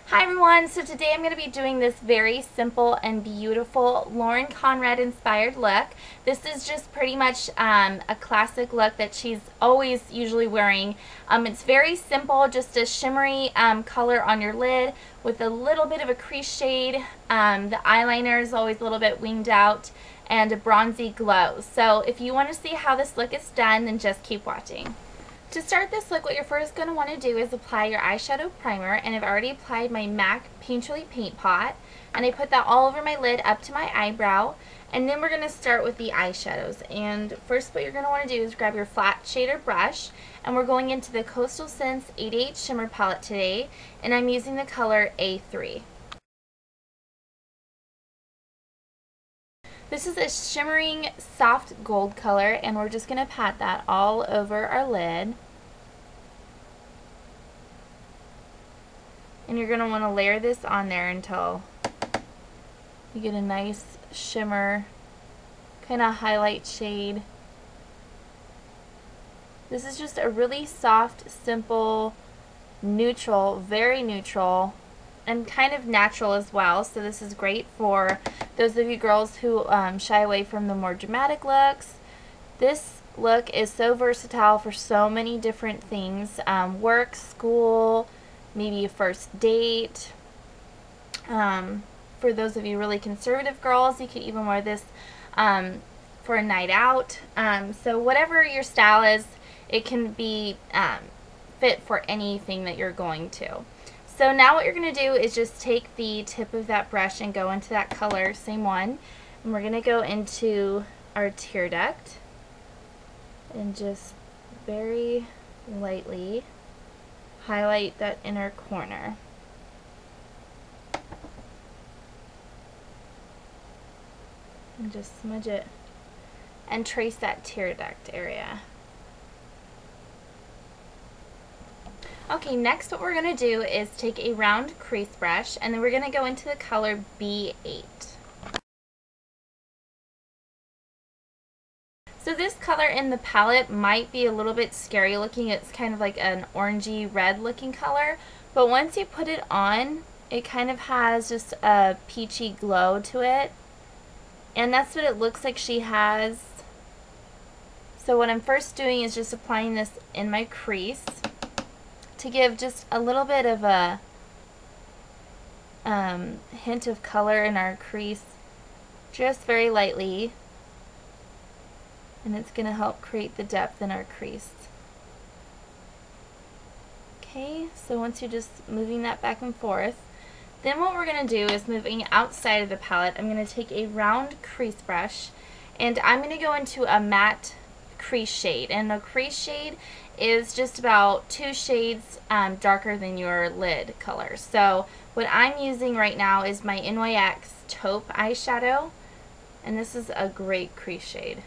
Hi everyone, so today I'm going to be doing this very simple and beautiful Lauren Conrad inspired look. This is just pretty much a classic look that she's always usually wearing. It's very simple, just a shimmery color on your lid with a little bit of a crease shade. The eyeliner is always a little bit winged out and a bronzy glow. So if you want to see how this look is done, then just keep watching. To start this look, what you're first going to want to do is apply your eyeshadow primer, and I've already applied my MAC Painterly Paint Pot, and I put that all over my lid up to my eyebrow, and then we're going to start with the eyeshadows. And first what you're going to want to do is grab your flat shader brush, and we're going into the Coastal Scents 88 Shimmer Palette today, and I'm using the color A3. This is a shimmering soft gold color, and we're just going to pat that all over our lid. And you're going to want to layer this on there until you get a nice shimmer, kind of highlight shade. This is just a really soft, simple, neutral, very neutral, and kind of natural as well. So this is great for those of you girls who shy away from the more dramatic looks. This look is so versatile for so many different things. Work, school, maybe a first date. For those of you really conservative girls, you could even wear this for a night out. So whatever your style is, it can be fit for anything that you're going to. So now what you're going to do is just take the tip of that brush and go into that color, same one, and we're going to go into our tear duct and just very lightly highlight that inner corner. And just smudge it and trace that tear duct area. Okay, next what we're going to do is take a round crease brush, and then we're going to go into the color B8. So this color in the palette might be a little bit scary looking. It's kind of like an orangey red looking color, but once you put it on, it kind of has just a peachy glow to it, and that's what it looks like she has. So what I'm first doing is just applying this in my crease to give just a little bit of a hint of color in our crease, just very lightly, and it's going to help create the depth in our crease. Okay, so once you're just moving that back and forth, then what we're going to do is moving outside of the palette, I'm going to take a round crease brush, and I'm going to go into a matte crease shade, and a crease shade is just about 2 shades darker than your lid color. So what I'm using right now is my NYX taupe eyeshadow, and this is a great crease shade.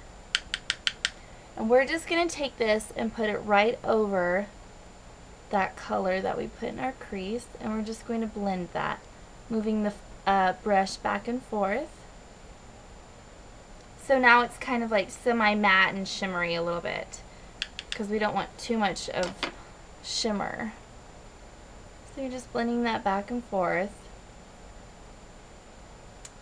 And we're just going to take this and put it right over that color that we put in our crease, and we're just going to blend that, moving the brush back and forth. So now it's kind of like semi-matte and shimmery a little bit, because we don't want too much of shimmer. So you're just blending that back and forth.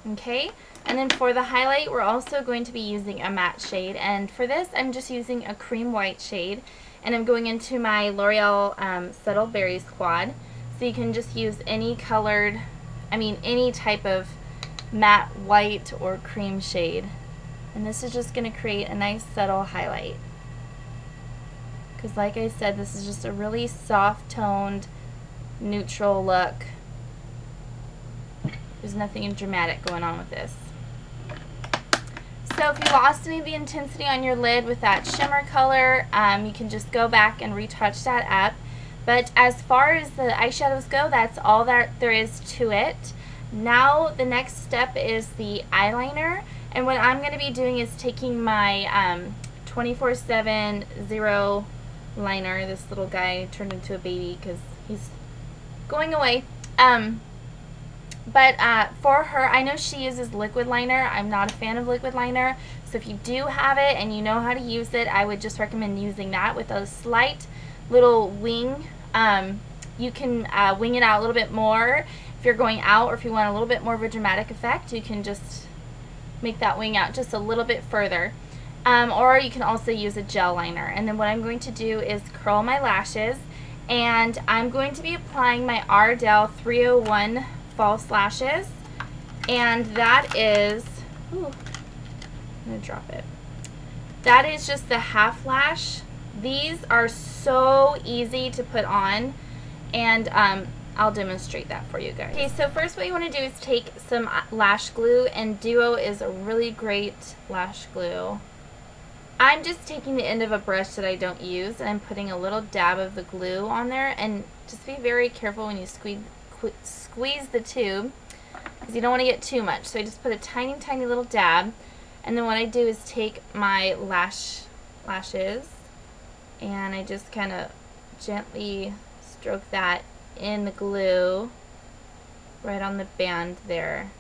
Okay, and then for the highlight, we're also going to be using a matte shade, and for this I'm just using a cream white shade, and I'm going into my L'Oreal Subtle Berries Quad. So you can just use any colored, any type of matte white or cream shade, and this is just going to create a nice subtle highlight. Because like I said, this is just a really soft toned, neutral look. There's nothing dramatic going on with this. So if you lost any of the intensity on your lid with that shimmer color, you can just go back and retouch that up. But as far as the eyeshadows go, that's all that there is to it. Now the next step is the eyeliner, and what I'm going to be doing is taking my 24/7 Zero liner. This little guy turned into a baby because he's going away. But for her, I know she uses liquid liner. I'm not a fan of liquid liner, so if you do have it and you know how to use it, I would just recommend using that with a slight little wing you can wing it out a little bit more if you're going out, or if you want a little bit more of a dramatic effect, you can just make that wing out just a little bit further. Or you can also use a gel liner. And then what I'm going to do is curl my lashes, and I'm going to be applying my Ardell 301 false lashes, and that is, ooh, I'm going to drop it. That is just the half lash. These are so easy to put on, and I'll demonstrate that for you guys. Okay, so first what you want to do is take some lash glue, and Duo is a really great lash glue. I'm just taking the end of a brush that I don't use, and I'm putting a little dab of the glue on there, and just be very careful when you squeeze the tube, because you don't want to get too much. So I just put a tiny, tiny little dab, and then what I do is take my lashes, and I just kind of gently stroke that in the glue right on the band there.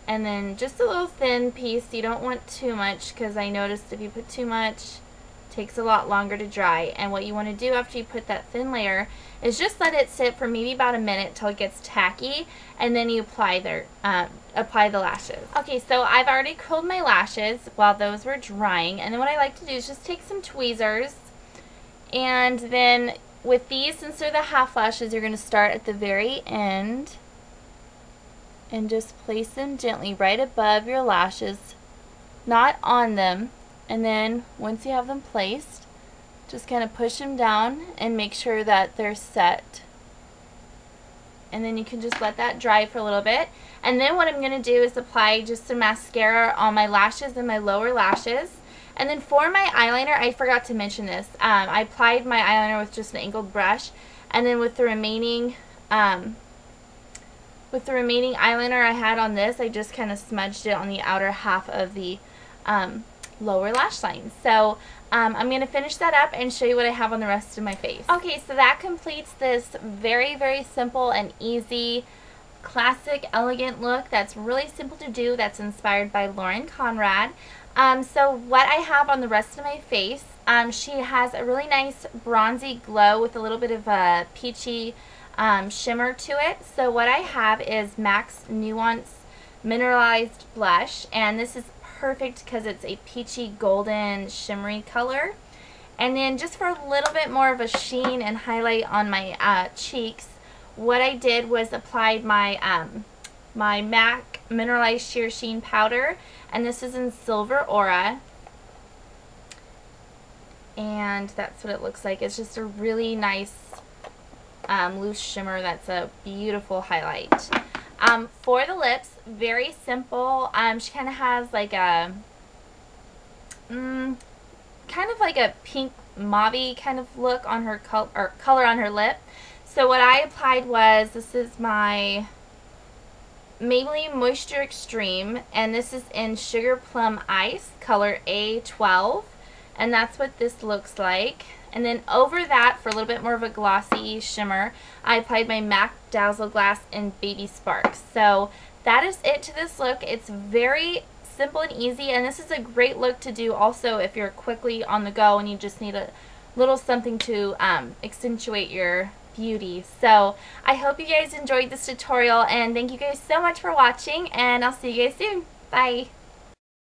And then just a little thin piece. You don't want too much, because I noticed if you put too much, it takes a lot longer to dry. And what you want to do after you put that thin layer is just let it sit for maybe about a minute till it gets tacky, and then you apply the lashes. Okay, so I've already curled my lashes while those were drying, and then what I like to do is just take some tweezers, and then with these, since they're the half lashes, you're going to start at the very end and just place them gently right above your lashes, not on them. And then once you have them placed, just kind of push them down and make sure that they're set. And then you can just let that dry for a little bit. And then what I'm going to do is apply just some mascara on my lashes and my lower lashes. And then for my eyeliner, I forgot to mention this. I applied my eyeliner with just an angled brush, and then with the remaining eyeliner I had on this, I just kind of smudged it on the outer half of the lower lash line. So I'm going to finish that up and show you what I have on the rest of my face. Okay, so that completes this very, very simple and easy, classic, elegant look that's really simple to do, that's inspired by Lauren Conrad. So what I have on the rest of my face, she has a really nice bronzy glow with a little bit of a peachy shimmer to it. So what I have is MAC's Nuance Mineralized Blush, and this is perfect because it's a peachy golden shimmery color. And then just for a little bit more of a sheen and highlight on my cheeks, what I did was applied my my MAC Mineralized Sheer Sheen Powder, and this is in Silver Aura, and that's what it looks like. It's just a really nice loose shimmer that's a beautiful highlight. For the lips, very simple. She kind of has like a kind of like a pink mauve kind of look on her color on her lip. So what I applied was, this is my Maybelline Moisture Extreme, and this is in Sugar Plum Ice, color A12, and that's what this looks like. And then over that, for a little bit more of a glossy shimmer, I applied my MAC Dazzle Glass in Baby Sparks. So that is it to this look. It's very simple and easy, and this is a great look to do also if you're quickly on the go and you just need a little something to accentuate your beauty. So I hope you guys enjoyed this tutorial, and thank you guys so much for watching, and I'll see you guys soon. Bye!